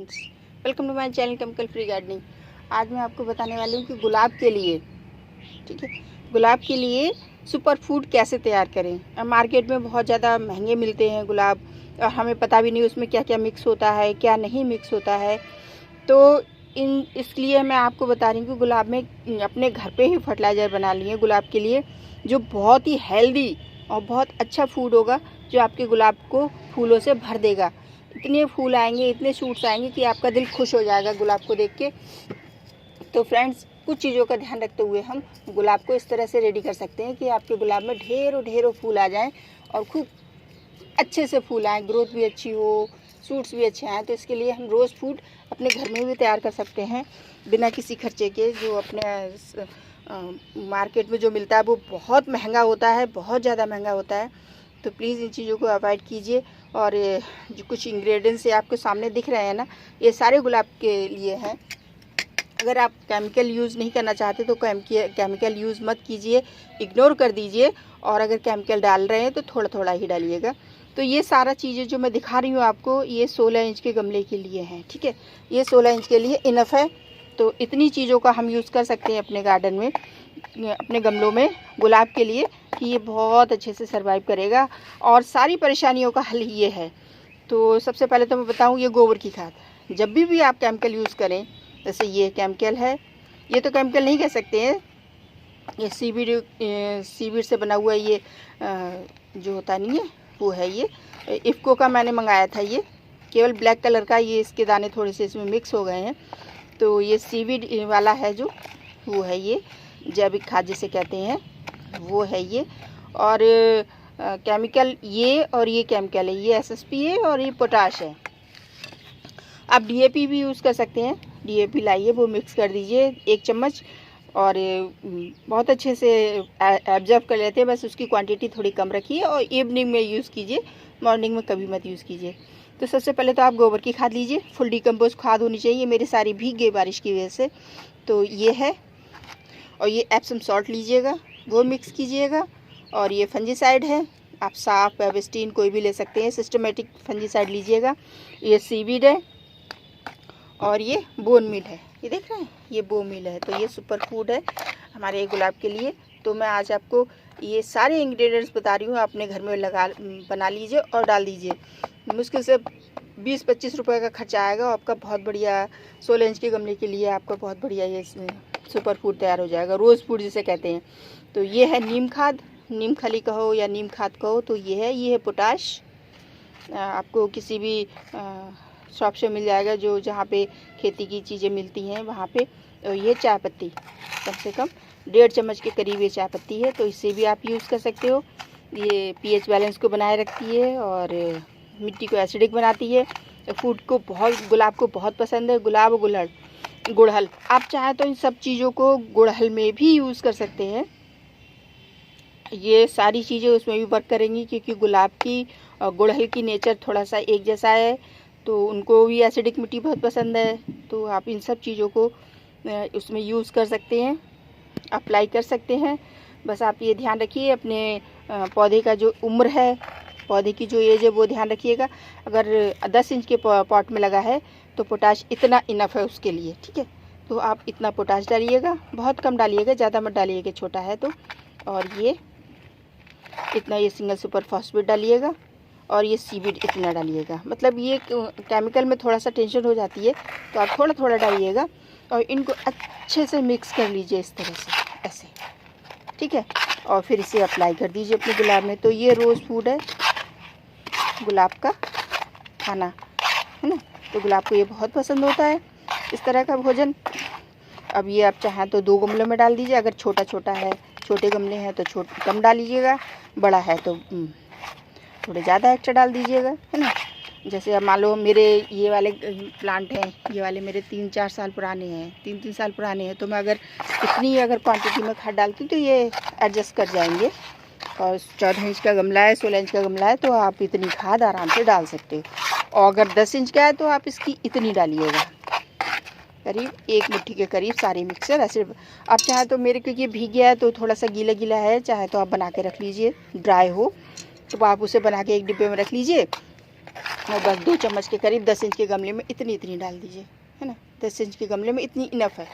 Friends, welcome to my channel chemical free gardening. आज मैं आपको बताने वाली हूँ कि गुलाब के लिए, ठीक है, गुलाब के लिए सुपर फूड कैसे तैयार करें। अब मार्केट में बहुत ज़्यादा महंगे मिलते हैं गुलाब, और हमें पता भी नहीं उसमें क्या क्या मिक्स होता है, क्या नहीं मिक्स होता है। तो इसलिए मैं आपको बता रही हूँ कि गुलाब में अपने घर पे ही फर्टिलाइज़र बना लिए गुलाब के लिए, जो बहुत ही हेल्दी और बहुत अच्छा फूड होगा, जो आपके गुलाब को फूलों से भर देगा। इतने फूल आएंगे, इतने शूट्स आएंगे कि आपका दिल खुश हो जाएगा गुलाब को देख के। तो फ्रेंड्स, कुछ चीज़ों का ध्यान रखते हुए हम गुलाब को इस तरह से रेडी कर सकते हैं कि आपके गुलाब में ढेरों ढेरों फूल आ जाएं और खूब अच्छे से फूल आएँ, ग्रोथ भी अच्छी हो, शूट्स भी अच्छे आएँ। तो इसके लिए हम रोज़ फूड अपने घर में भी तैयार कर सकते हैं बिना किसी खर्चे के। जो अपने मार्केट में जो मिलता है वो बहुत महंगा होता है, बहुत ज़्यादा महंगा होता है। तो प्लीज़ इन चीज़ों को अवॉइड कीजिए। और जो कुछ इंग्रेडिएंट्स आपको सामने दिख रहे हैं ना, ये सारे गुलाब के लिए हैं। अगर आप केमिकल यूज़ नहीं करना चाहते तो केमिकल यूज़ मत कीजिए, इग्नोर कर दीजिए। और अगर केमिकल डाल रहे हैं तो थोड़ा थोड़ा ही डालिएगा। तो ये सारा चीज़ें जो मैं दिखा रही हूँ आपको, ये 16 इंच के गमले के लिए हैं, ठीक है। ये 16 इंच के लिए इनफ है। तो इतनी चीज़ों का हम यूज़ कर सकते हैं अपने गार्डन में, अपने गमलों में गुलाब के लिए, कि ये बहुत अच्छे से सर्वाइव करेगा और सारी परेशानियों का हल ये है। तो सबसे पहले तो मैं बताऊँ, ये गोबर की खाद जब भी आप केमिकल यूज़ करें, जैसे ये केमिकल है, ये तो केमिकल नहीं कह सकते हैं, ये सीवीड से बना हुआ ये जो होता नहीं है वो है। ये इफ़को का मैंने मंगाया था, ये केवल ब्लैक कलर का, ये इसके दाने थोड़े से इसमें मिक्स हो गए हैं। तो ये सीवीड वाला है जो, वो है ये जैविक खाद जिसे कहते हैं, वो है ये। और केमिकल ये, और ये केमिकल है, ये एसएसपी है और ये पोटाश है। आप डीएपी भी यूज़ कर सकते हैं, डीएपी लाइए, वो मिक्स कर दीजिए 1 चम्मच, और बहुत अच्छे से एब्जॉर्ब कर लेते हैं। बस उसकी क्वांटिटी थोड़ी कम रखिए और इवनिंग में यूज़ कीजिए, मॉर्निंग में कभी मत यूज़ कीजिए। तो सबसे पहले तो आप गोबर की खाद लीजिए, फुल डिकम्पोज खाद होनी चाहिए। मेरी सारी भीग गई बारिश की वजह से, तो ये है। और ये एप्सम सॉल्ट लीजिएगा, वो मिक्स कीजिएगा। और ये फंजीसाइड है, आप साफ एवेस्टीन कोई भी ले सकते हैं, सिस्टमेटिक फंजीसाइड लीजिएगा। ये सीवीड है और ये बोन मील है, ये देख रहे हैं, ये बोन मील है। तो ये सुपर फूड है हमारे गुलाब के लिए। तो मैं आज आपको ये सारे इंग्रेडिएंट्स बता रही हूँ, अपने घर में बना लीजिए और डाल दीजिए। मुश्किल से 20-25 रुपये का खर्चा आएगा, आपका बहुत बढ़िया 16 इंच के गमले के लिए आपका बहुत बढ़िया ये सुपर फूड तैयार हो जाएगा, रोज़ फूड जिसे कहते हैं। तो ये है नीम खाद, नीम खली कहो या नीम खाद कहो, तो ये है पोटाश। आपको किसी भी शॉप से मिल जाएगा, जो जहाँ पे खेती की चीज़ें मिलती हैं वहाँ पे। और ये चाय पत्ती, कम से कम 1.5 चम्मच के करीब ये चाय पत्ती है, तो इससे भी आप यूज़ कर सकते हो। ये पीएच बैलेंस को बनाए रखती है और मिट्टी को एसिडिक बनाती है। फूड को बहुत, गुलाब को बहुत पसंद है, गुलाब और गुड़हल। आप चाहें तो इन सब चीज़ों को गुड़हल में भी यूज़ कर सकते हैं। ये सारी चीज़ें उसमें भी वर्क करेंगी, क्योंकि गुलाब की और गुड़हल की नेचर थोड़ा सा एक जैसा है, तो उनको भी एसिडिक मिट्टी बहुत पसंद है। तो आप इन सब चीज़ों को उसमें यूज़ कर सकते हैं, अप्लाई कर सकते हैं। बस आप ये ध्यान रखिए, अपने पौधे का जो उम्र है, पौधे की जो एज है, वो ध्यान रखिएगा। अगर 10 इंच के पॉट में लगा है तो पोटाश इतना इनफ है उसके लिए, ठीक है। तो आप इतना पोटाश डालिएगा, बहुत कम डालिएगा, ज़्यादा मत डालिएगा छोटा है तो। और ये इतना, ये सिंगल सुपर फॉस्फेट डालिएगा, और ये सीवीड इतना डालिएगा। मतलब ये केमिकल में थोड़ा सा टेंशन हो जाती है, तो आप थोड़ा थोड़ा डालिएगा और इनको अच्छे से मिक्स कर लीजिए इस तरह से, ऐसे, ठीक है। और फिर इसे अप्लाई कर दीजिए अपने गुलाब में। तो ये रोज़ फूड है गुलाब का खाना, है ना। तो गुलाब को ये बहुत पसंद होता है इस तरह का भोजन। अब ये आप चाहें तो 2 गमलों में डाल दीजिए, अगर छोटा है, छोटे गमले हैं तो कम डालिएगा, बड़ा है तो थोड़े ज़्यादा एक्स्ट्रा डाल दीजिएगा, है ना। जैसे अब मान लो मेरे ये वाले प्लांट हैं, ये वाले मेरे 3-4 साल पुराने हैं, 3-3 साल पुराने हैं, तो मैं अगर इतनी क्वांटिटी में खाद डालती हूँ तो ये एडजस्ट कर जाएंगे। और 14 इंच का गमला है, 16 इंच का गमला है, तो आप इतनी खाद आराम से डाल सकते हो। और अगर 10 इंच का है तो आप इसकी इतनी डालिएगा, करीब 1 मुट्ठी के करीब सारी मिक्सर। ऐसे आप चाहे तो, मेरे क्योंकि भीग गया है तो थोड़ा सा गीला गीला है, चाहे तो आप बना के रख लीजिए, ड्राई हो तो आप उसे बना के एक डिब्बे में रख लीजिए। और बस 2 चम्मच के करीब 10 इंच के गमले में इतनी डाल दीजिए, है ना। 10 इंच के गमले में इतनी इनफ है।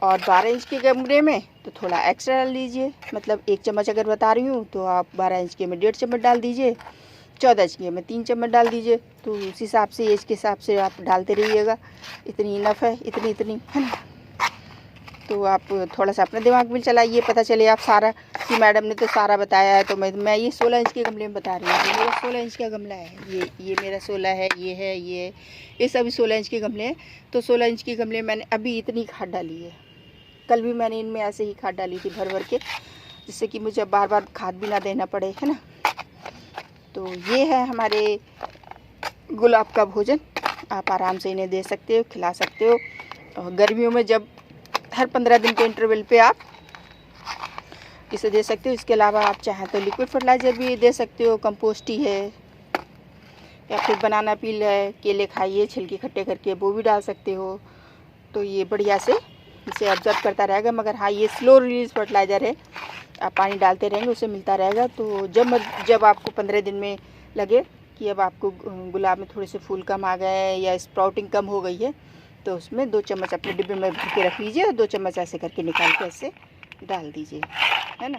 और 12 इंच के गमले में तो थोड़ा एक्स्ट्रा डाल दीजिए, मतलब 1 चम्मच अगर बता रही हूँ तो आप 12 इंच के में 1.5 चम्मच डाल दीजिए, 14 इंच के में 3 चम्मच डाल दीजिए। तो उस हिसाब से, एज के हिसाब से आप डालते रहिएगा। इतनी इनफ है, इतनी है ना। तो आप थोड़ा सा अपने दिमाग में चलाइए, पता चले आप सारा कि मैडम ने तो सारा बताया है, तो मैं ये 16 इंच के गमले में बता रही हूँ। ये मेरा 16 इंच का गमला है, ये मेरा 16 है, ये है, ये सभी 16 इंच के गमले हैं। तो 16 इंच के गमले में मैंने अभी इतनी खाद डाली है। कल भी मैंने इनमें ऐसे ही खाद डाली थी भर के, जिससे कि मुझे बार बार खाद भी ना देना पड़े, है ना। तो ये है हमारे गुलाब का भोजन। आप आराम से इन्हें दे सकते हो, खिला सकते हो। और गर्मियों में जब हर 15 दिन के इंटरवल पे आप इसे दे सकते हो। इसके अलावा आप चाहें तो लिक्विड फर्टिलाइज़र भी दे सकते हो, कंपोस्ट ही है, या फिर बनाना पील है, केले खाइए छिलके इकट्ठे करके, वो भी डाल सकते हो। तो ये बढ़िया से इसे ऑब्जर्व करता रहेगा। मगर हाँ, ये स्लो रिलीज फर्टिलाइज़र है, आप पानी डालते रहेंगे, उसे मिलता रहेगा। तो जब आपको 15 दिन में लगे कि अब आपको गुलाब में थोड़े से फूल कम आ गए हैं या स्प्राउटिंग कम हो गई है, तो उसमें 2 चम्मच अपने डिब्बे में भर के रख लीजिए और 2 चम्मच ऐसे करके निकाल के ऐसे डाल दीजिए, है ना।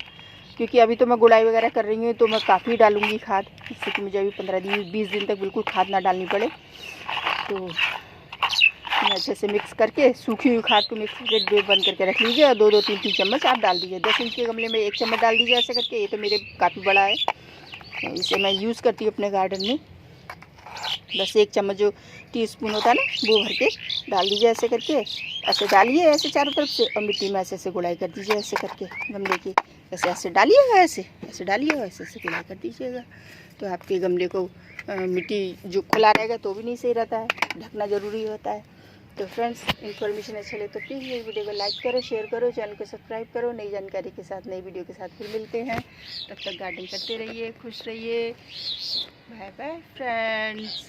क्योंकि अभी तो मैं गुड़ाई वगैरह कर रही हूँ, तो मैं काफ़ी डालूँगी खाद, जिससे कि मुझे अभी 15-20 दिन तक बिल्कुल खाद ना डालनी पड़े। तो अच्छे से मिक्स करके सूखी हुई खाद को मिक्स करके डिब्बे बंद करके रख लीजिए और 2-2 3-3 चम्मच आप डाल दीजिए। 10 इंच के गमले में 1 चम्मच डाल दीजिए ऐसे करके। ये तो मेरे काफ़ी बड़ा है, इसे मैं यूज़ करती हूँ अपने गार्डन में। बस 1 चम्मच जो टीस्पून होता है ना, वो भर के डाल दीजिए ऐसे करके। ऐसे डालिए ऐसे चारों तरफ से, और मिट्टी में ऐसे गुड़ाई कर दीजिए ऐसे करके गमले की। ऐसे डालिएगा, ऐसे डालिएगा, ऐसे गुड़ाई कर दीजिएगा। तो आपके गमले को मिट्टी जो खुला रहेगा तो भी नहीं सही रहता है, ढकना ज़रूरी होता है। तो फ्रेंड्स, इन्फॉर्मेशन अच्छा लगे तो प्लीज़ मेरी वीडियो को लाइक करो, शेयर करो, चैनल को सब्सक्राइब करो। नई जानकारी के साथ, नई वीडियो के साथ फिर मिलते हैं। तब तक गार्डनिंग करते रहिए, खुश रहिए। Bye bye friends.